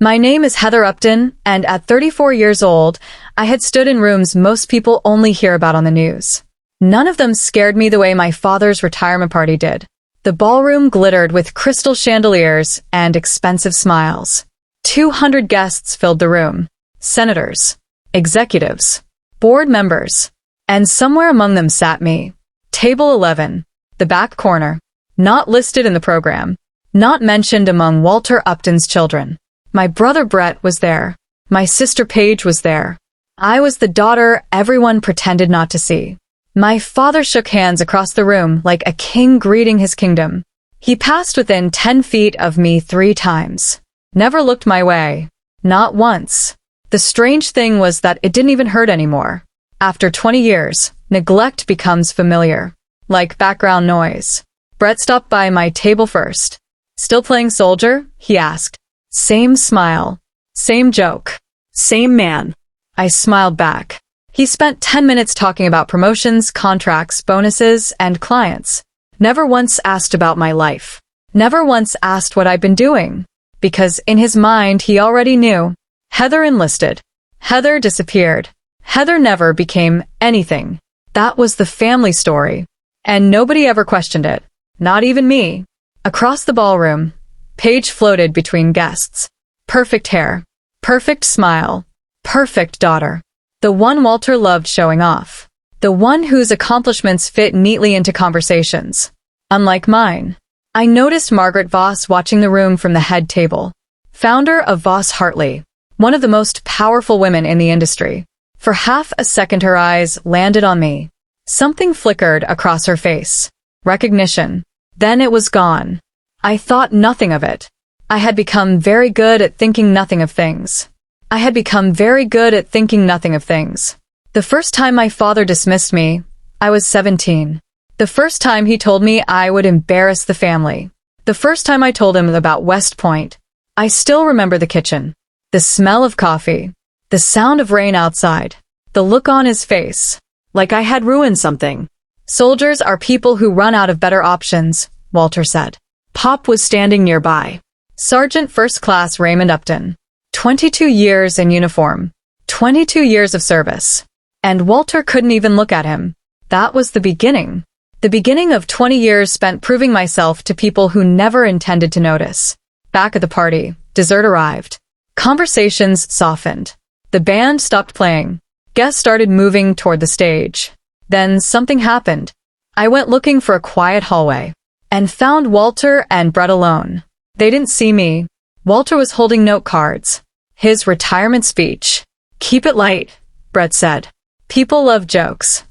My name is Heather Upton, and at 34 years old, I had stood in rooms most people only hear about on the news. None of them scared me the way my father's retirement party did. The ballroom glittered with crystal chandeliers and expensive smiles. 200 guests filled the room. Senators, executives, board members, and somewhere among them sat me. Table 11, the back corner, not listed in the program, not mentioned among Walter Upton's children. My brother Brett was there. My sister Paige was there. I was the daughter everyone pretended not to see. My father shook hands across the room like a king greeting his kingdom. He passed within 10 feet of me 3 times. Never looked my way. Not once. The strange thing was that it didn't even hurt anymore. After 20 years, neglect becomes familiar. Like background noise. Brett stopped by my table first. "Still playing soldier?" he asked. Same smile. Same joke. Same man. I smiled back. He spent 10 minutes talking about promotions, contracts, bonuses, and clients. Never once asked about my life. Never once asked what I'd been doing. Because in his mind, he already knew. Heather enlisted. Heather disappeared. Heather never became anything. That was the family story. And nobody ever questioned it. Not even me. Across the ballroom, Paige floated between guests. Perfect hair. Perfect smile. Perfect daughter. The one Walter loved showing off. The one whose accomplishments fit neatly into conversations. Unlike mine. I noticed Margaret Voss watching the room from the head table. Founder of Voss Hartley. One of the most powerful women in the industry. For half a second her eyes landed on me. Something flickered across her face. Recognition. Then it was gone. I thought nothing of it. I had become very good at thinking nothing of things. I had become very good at thinking nothing of things. The first time my father dismissed me, I was 17. The first time he told me I would embarrass the family. The first time I told him about West Point. I still remember the kitchen. The smell of coffee. The sound of rain outside. The look on his face. Like I had ruined something. Soldiers are people who run out of better options, Walter said. Pop was standing nearby. Sergeant First Class Raymond Upton. 22 years in uniform. 22 years of service. And Walter couldn't even look at him. That was the beginning. The beginning of 20 years spent proving myself to people who never intended to notice. Back at the party, dessert arrived. Conversations softened. The band stopped playing. Guests started moving toward the stage. Then something happened. I went looking for a quiet hallway. And found Walter and Brett alone. They didn't see me. Walter was holding note cards. His retirement speech. "Keep it light," Brett said. "People love jokes."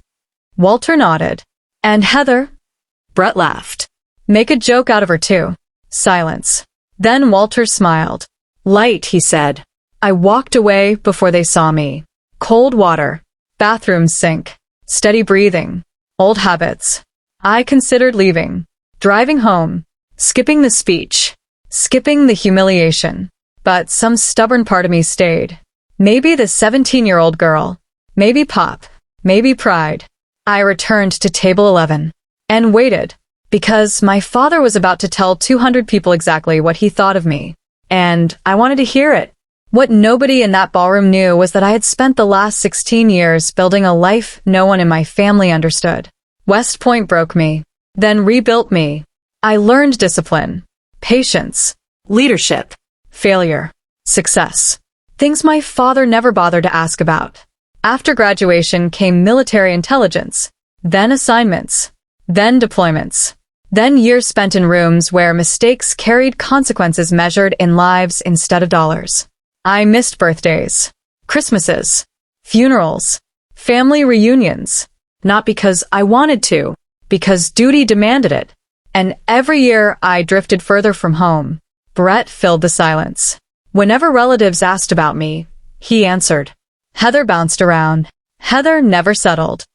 Walter nodded. "And Heather?" Brett laughed. "Make a joke out of her too." Silence. Then Walter smiled. "Light," he said. I walked away before they saw me. Cold water. Bathroom sink. Steady breathing. Old habits. I considered leaving. Driving home, skipping the speech, skipping the humiliation. But some stubborn part of me stayed. Maybe the 17-year-old girl. Maybe Pop. Maybe pride. I returned to table 11. And waited. Because my father was about to tell 200 people exactly what he thought of me. And I wanted to hear it. What nobody in that ballroom knew was that I had spent the last 16 years building a life no one in my family understood. West Point broke me. Then rebuilt me. I learned discipline, patience, leadership, failure, success. Things my father never bothered to ask about. After graduation came military intelligence, then assignments, then deployments, then years spent in rooms where mistakes carried consequences measured in lives instead of dollars. I missed birthdays, Christmases, funerals, family reunions, not because I wanted to, because duty demanded it. And every year I drifted further from home. Brett filled the silence. Whenever relatives asked about me, he answered. Heather bounced around. Heather never settled.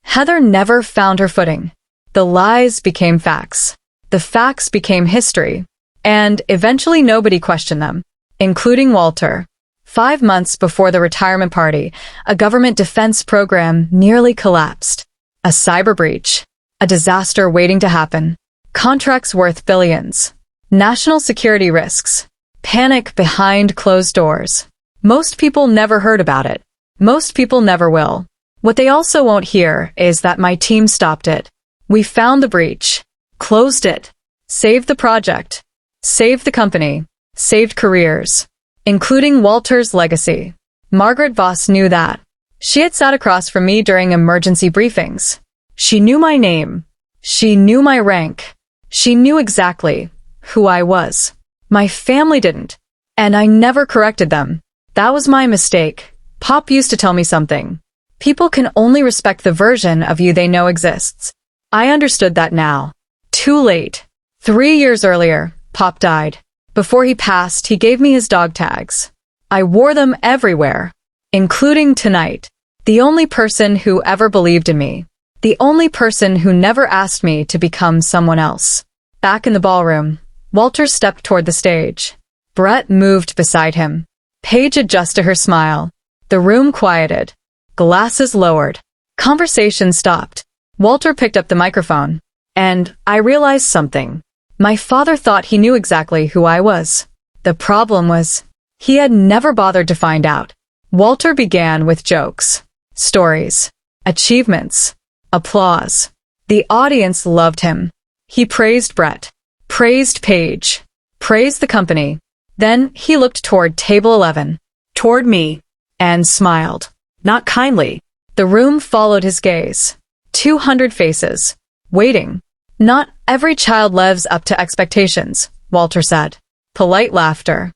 Heather never found her footing. The lies became facts. The facts became history. And eventually nobody questioned them, including Walter. 5 months before the retirement party, a government defense program nearly collapsed. A cyber breach. A disaster waiting to happen. Contracts worth billions. National security risks. Panic behind closed doors. Most people never heard about it. Most people never will. What they also won't hear is that my team stopped it. We found the breach, closed it, saved the project, saved the company, saved careers, including Walter's legacy. Margaret Voss knew that. She had sat across from me during emergency briefings. She knew my name. She knew my rank. She knew exactly who I was. My family didn't, and I never corrected them. That was my mistake. Pop used to tell me something. People can only respect the version of you they know exists. I understood that now. Too late. 3 years earlier, Pop died. Before he passed, he gave me his dog tags. I wore them everywhere, including tonight. The only person who ever believed in me. The only person who never asked me to become someone else. Back in the ballroom, Walter stepped toward the stage. Brett moved beside him. Paige adjusted her smile. The room quieted. Glasses lowered. Conversation stopped. Walter picked up the microphone. And I realized something. My father thought he knew exactly who I was. The problem was, he had never bothered to find out. Walter began with jokes, stories, achievements, applause. The audience loved him. He praised Brett, praised Paige, praised the company. Then he looked toward table 11, toward me, and smiled. Not kindly. The room followed his gaze. 200 faces, waiting. Not every child lives up to expectations, Walter said. Polite laughter.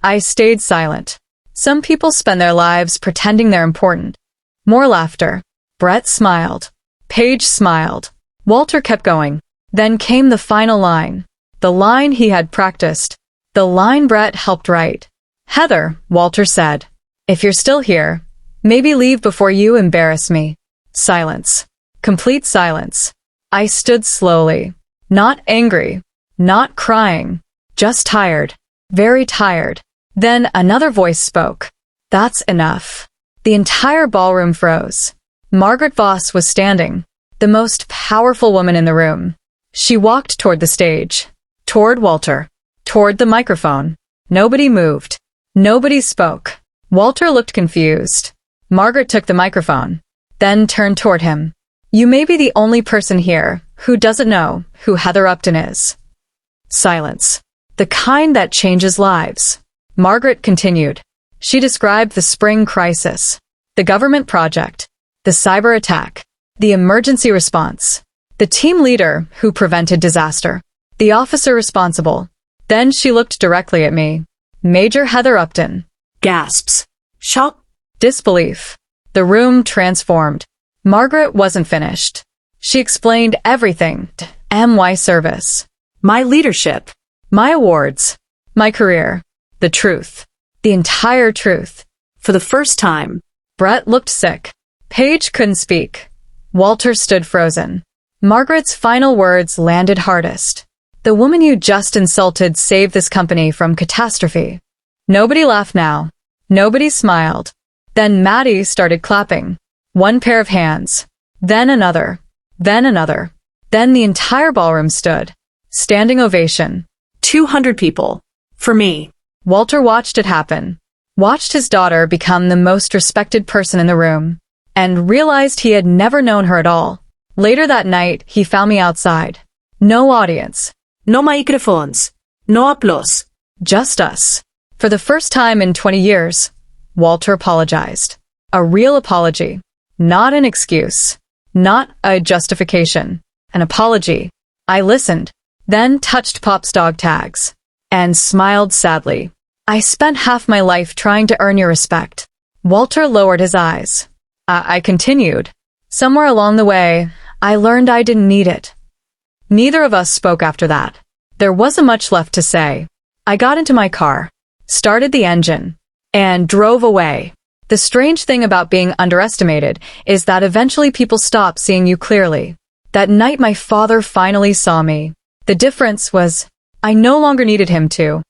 I stayed silent. Some people spend their lives pretending they're important. More laughter. Brett smiled. Paige smiled. Walter kept going. Then came the final line. The line he had practiced. The line Brett helped write. Heather, Walter said. If you're still here, maybe leave before you embarrass me. Silence. Complete silence. I stood slowly. Not angry. Not crying. Just tired. Very tired. Then another voice spoke. That's enough. The entire ballroom froze. Margaret Voss was standing, the most powerful woman in the room. She walked toward the stage, toward Walter, toward the microphone. Nobody moved. Nobody spoke. Walter looked confused. Margaret took the microphone, then turned toward him. You may be the only person here who doesn't know who Heather Upton is. Silence. The kind that changes lives. Margaret continued. She described the spring crisis, the government project, the cyber attack, the emergency response, the team leader who prevented disaster, the officer responsible. Then she looked directly at me. Major Heather Upton. Gasps. Shock. Disbelief. The room transformed. Margaret wasn't finished. She explained everything. My service. My leadership. My awards. My career. The truth. The entire truth. For the first time. Brett looked sick. Paige couldn't speak. Walter stood frozen. Margaret's final words landed hardest. The woman you just insulted saved this company from catastrophe. Nobody laughed now. Nobody smiled. Then Maddie started clapping. One pair of hands. Then another. Then another. Then the entire ballroom stood. Standing ovation. 200 people. For me. Walter watched it happen. Watched his daughter become the most respected person in the room. And realized he had never known her at all. Later that night, he found me outside. No audience. No microphones. No applause. Just us. For the first time in 20 years, Walter apologized. A real apology. Not an excuse. Not a justification. An apology. I listened, then touched Pop's dog tags, and smiled sadly. I spent half my life trying to earn your respect. Walter lowered his eyes. I continued. Somewhere along the way, I learned I didn't need it. Neither of us spoke after that. There wasn't much left to say. I got into my car, started the engine, and drove away. The strange thing about being underestimated is that eventually people stop seeing you clearly. That night my father finally saw me. The difference was, I no longer needed him to.